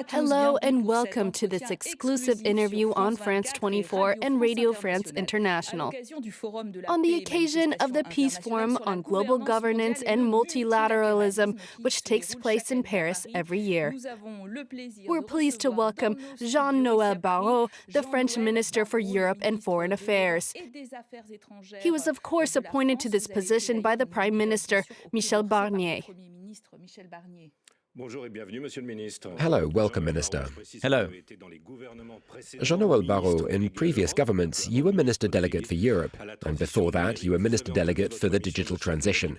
Hello and welcome to this exclusive interview on France 24 and Radio France International. On the occasion of the Peace Forum on Global Governance and Multilateralism, which takes place in Paris every year. We're pleased to welcome Jean-Noël Barrot, the French Minister for Europe and Foreign Affairs. He was, of course, appointed to this position by the Prime Minister, Michel Barnier. Hello, welcome, Minister. Hello. Jean-Noël Barrot, in previous governments, you were Minister Delegate for Europe, and before that, you were Minister Delegate for the digital transition.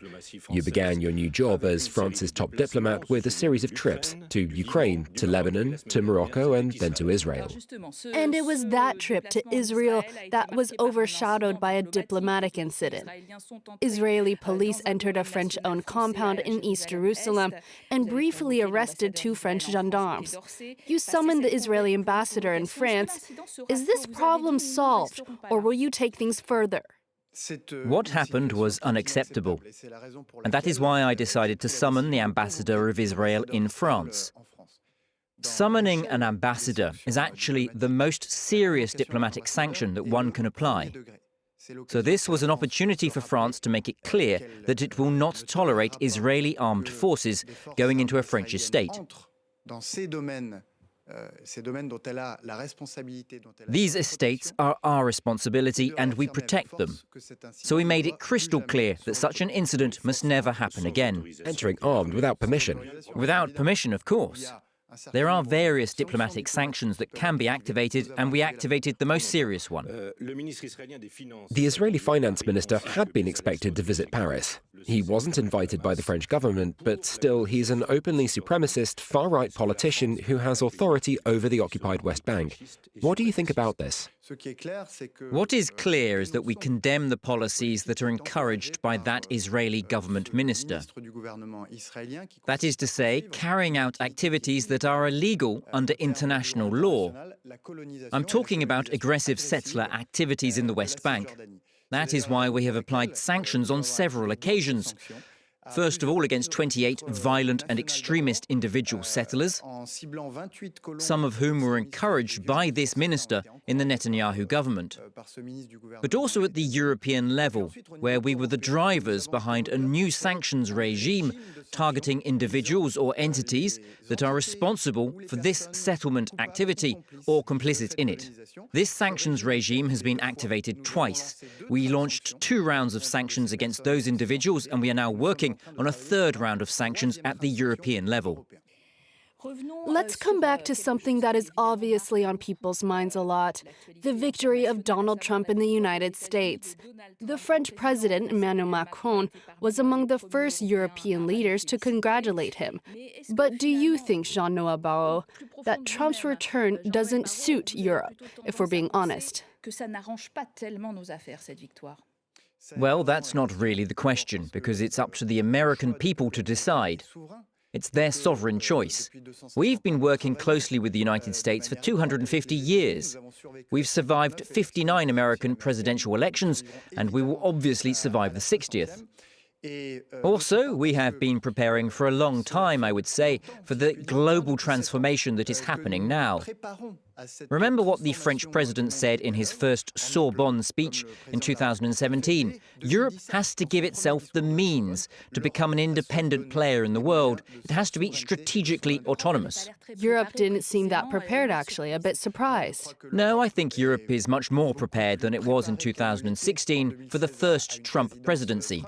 You began your new job as France's top diplomat with a series of trips to Ukraine, to Lebanon, to Morocco, and then to Israel. And it was that trip to Israel that was overshadowed by a diplomatic incident. Israeli police entered a French-owned compound in East Jerusalem and briefly arrested 2 French gendarmes. You summoned the Israeli ambassador in France. Is this problem solved, or will you take things further? What happened was unacceptable, and that is why I decided to summon the ambassador of Israel in France. Summoning an ambassador is actually the most serious diplomatic sanction that one can apply. So this was an opportunity for France to make it clear that it will not tolerate Israeli armed forces going into a French estate. These estates are our responsibility and we protect them. So we made it crystal clear that such an incident must never happen again. Entering armed without permission. Without permission, of course. There are various diplomatic sanctions that can be activated, and we activated the most serious one. The Israeli finance minister had been expected to visit Paris. He wasn't invited by the French government, but still he's an openly supremacist, far-right politician who has authority over the occupied West Bank. What do you think about this? What is clear is that we condemn the policies that are encouraged by that Israeli government minister. That is to say, carrying out activities that are illegal under international law. I'm talking about aggressive settler activities in the West Bank. That is why we have applied sanctions on several occasions. First of all, against 28 violent and extremist individual settlers, some of whom were encouraged by this minister in the Netanyahu government. But also at the European level, where we were the drivers behind a new sanctions regime targeting individuals or entities that are responsible for this settlement activity or complicit in it. This sanctions regime has been activated twice. We launched 2 rounds of sanctions against those individuals, and we are now working on a 3rd round of sanctions at the European level. Let's come back to something that is obviously on people's minds a lot, the victory of Donald Trump in the United States. The French president, Emmanuel Macron, was among the first European leaders to congratulate him. But do you think, Jean-Noël Barrot, that Trump's return doesn't suit Europe, if we're being honest? Well, that's not really the question, because it's up to the American people to decide. It's their sovereign choice. We've been working closely with the United States for 250 years. We've survived 59 American presidential elections, and we will obviously survive the 60th. Also, we have been preparing for a long time, I would say, for the global transformation that is happening now. Remember what the French president said in his first Sorbonne speech in 2017. Europe has to give itself the means to become an independent player in the world. It has to be strategically autonomous. Europe didn't seem that prepared, actually, a bit surprised. No, I think Europe is much more prepared than it was in 2016 for the first Trump presidency.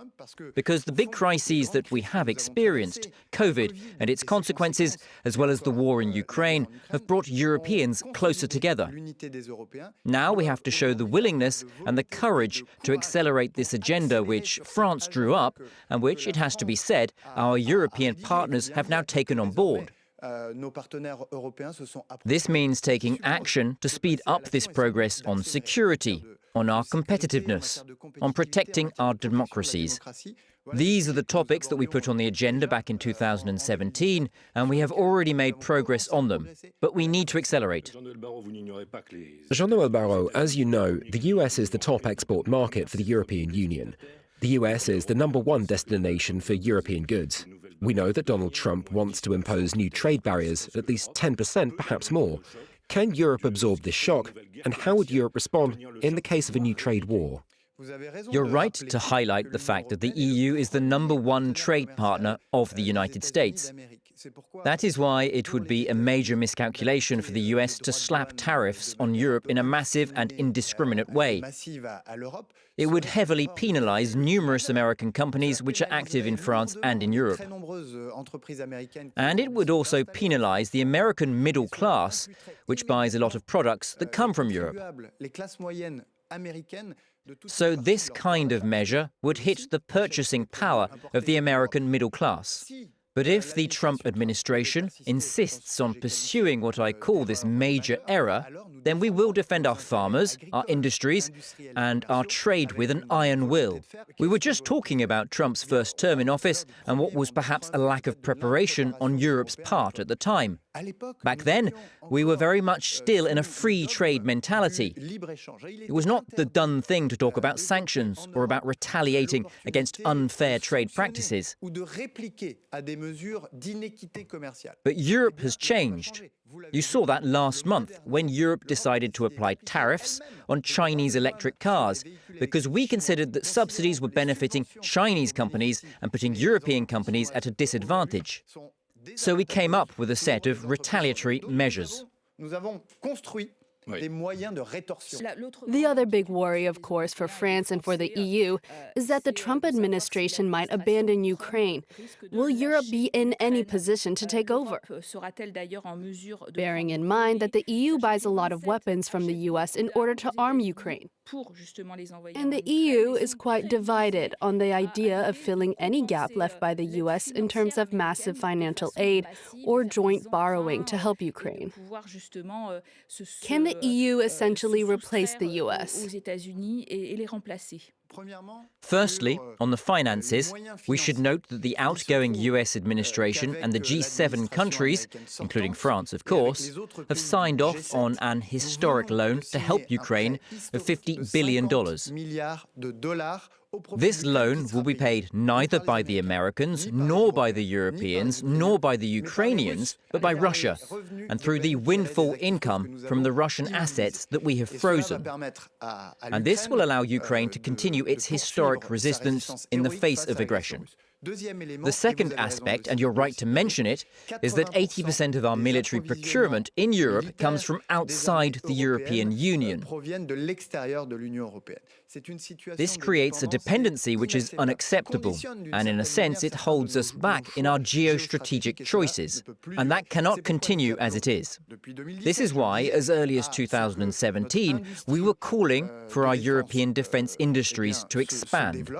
Because the big crises that we have experienced, COVID and its consequences, as well as the war in Ukraine, have brought Europeans closer together. Now we have to show the willingness and the courage to accelerate this agenda which France drew up and which, it has to be said, our European partners have now taken on board. This means taking action to speed up this progress on security, on our competitiveness, on protecting our democracies. These are the topics that we put on the agenda back in 2017, and we have already made progress on them. But we need to accelerate. Jean-Noël Barrot, as you know, the US is the top export market for the European Union. The US is the #1 destination for European goods. We know that Donald Trump wants to impose new trade barriers, at least 10%, perhaps more. Can Europe absorb this shock, and how would Europe respond in the case of a new trade war? You're right to highlight the fact that the EU is the #1 trade partner of the United States. That is why it would be a major miscalculation for the US to slap tariffs on Europe in a massive and indiscriminate way. It would heavily penalize numerous American companies which are active in France and in Europe. And it would also penalize the American middle class, which buys a lot of products that come from Europe. So this kind of measure would hit the purchasing power of the American middle class. But if the Trump administration insists on pursuing what I call this major error, then we will defend our farmers, our industries, and our trade with an iron will. We were just talking about Trump's first term in office and what was perhaps a lack of preparation on Europe's part at the time. Back then, we were very much still in a free trade mentality. It was not the done thing to talk about sanctions or about retaliating against unfair trade practices. But Europe has changed. You saw that last month when Europe decided to apply tariffs on Chinese electric cars because we considered that subsidies were benefiting Chinese companies and putting European companies at a disadvantage. So we came up with a set of retaliatory measures. The other big worry, of course, for France and for the EU is that the Trump administration might abandon Ukraine. Will Europe be in any position to take over? Bearing in mind that the EU buys a lot of weapons from the US in order to arm Ukraine. And the EU is quite divided on the idea of filling any gap left by the US in terms of massive financial aid or joint borrowing to help Ukraine. Can the EU essentially replace the US? Firstly, on the finances, we should note that the outgoing US administration and the G7 countries, including France, of course, have signed off on an historic loan to help Ukraine of $50 billion. This loan will be paid neither by the Americans, nor by the Europeans, nor by the Ukrainians, but by Russia, and through the windfall income from the Russian assets that we have frozen. And this will allow Ukraine to continue its historic resistance in the face of aggression. The second aspect, and you're right to mention it, is that 80% of our military procurement in Europe comes from outside the European Union. This creates a dependency which is unacceptable, and in a sense it holds us back in our geostrategic choices, and that cannot continue as it is. This is why, as early as 2017, we were calling for our European defence industries to expand.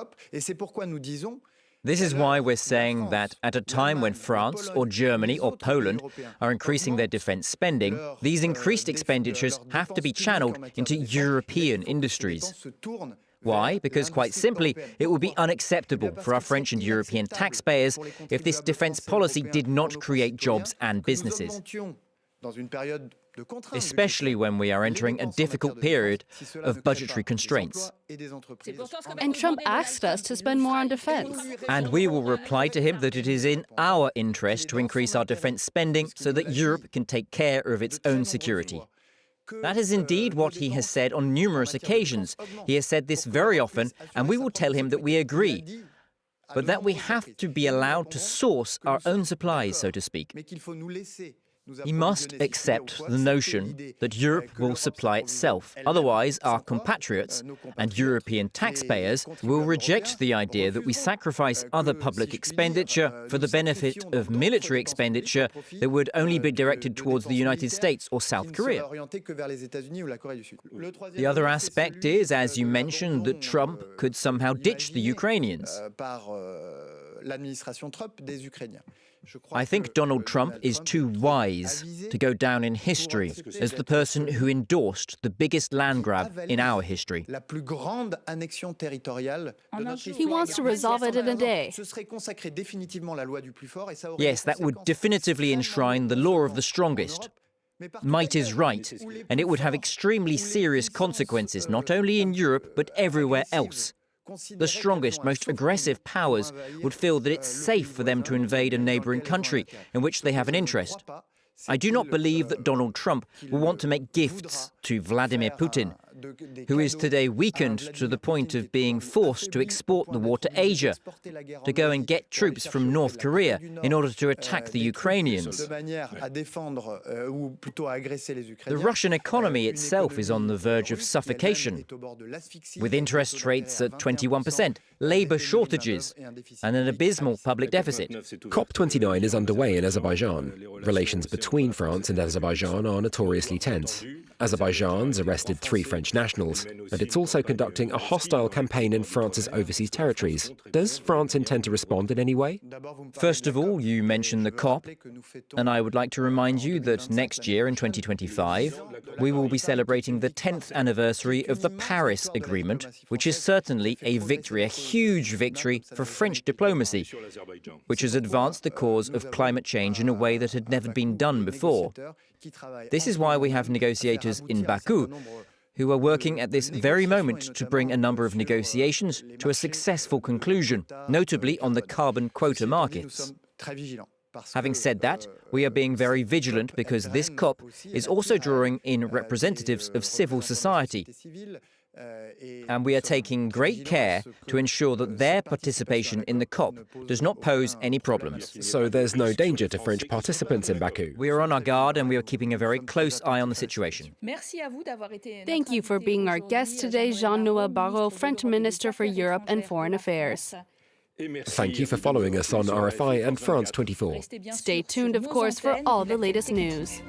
This is why we're saying that at a time when France or Germany or Poland are increasing their defence spending, these increased expenditures have to be channeled into European industries. Why? Because quite simply, it would be unacceptable for our French and European taxpayers if this defence policy did not create jobs and businesses, especially when we are entering a difficult period of budgetary constraints. And Trump asked us to spend more on defense. And we will reply to him that it is in our interest to increase our defense spending so that Europe can take care of its own security. That is indeed what he has said on numerous occasions. He has said this very often, and we will tell him that we agree, but that we have to be allowed to source our own supplies, so to speak. He must accept the notion that Europe will supply itself. Otherwise, our compatriots and European taxpayers will reject the idea that we sacrifice other public expenditure for the benefit of military expenditure that would only be directed towards the United States or South Korea. The other aspect is, as you mentioned, that Trump could somehow ditch the Ukrainians. I think Donald Trump is too wise to go down in history as the person who endorsed the biggest land grab in our history. He wants to resolve it in a day. Yes, that would definitively enshrine the law of the strongest. Might is right, and it would have extremely serious consequences not only in Europe but everywhere else. The strongest, most aggressive powers would feel that it's safe for them to invade a neighbouring country in which they have an interest. I do not believe that Donald Trump will want to make gifts to Vladimir Putin, who is today weakened to the point of being forced to export the war to Asia, to go and get troops from North Korea in order to attack the Ukrainians. The Russian economy itself is on the verge of suffocation, with interest rates at 21%, labour shortages, and an abysmal public deficit. COP29 is underway in Azerbaijan. Relations between France and Azerbaijan are notoriously tense. Azerbaijan's arrested 3 French nationals, and it's also conducting a hostile campaign in France's overseas territories. Does France intend to respond in any way? First of all, you mentioned the COP, and I would like to remind you that next year, in 2025, we will be celebrating the 10th anniversary of the Paris Agreement, which is certainly a victory, a huge victory for French diplomacy, which has advanced the cause of climate change in a way that had never been done before. This is why we have negotiators in Baku who are working at this very moment to bring a number of negotiations to a successful conclusion, notably on the carbon quota markets. Having said that, we are being very vigilant because this COP is also drawing in representatives of civil society, and we are taking great care to ensure that their participation in the COP does not pose any problems. So there's no danger to French participants in Baku? We are on our guard and we are keeping a very close eye on the situation. Thank you for being our guest today, Jean-Noël Barrot, French Minister for Europe and Foreign Affairs. Thank you for following us on RFI and France 24. Stay tuned, of course, for all the latest news.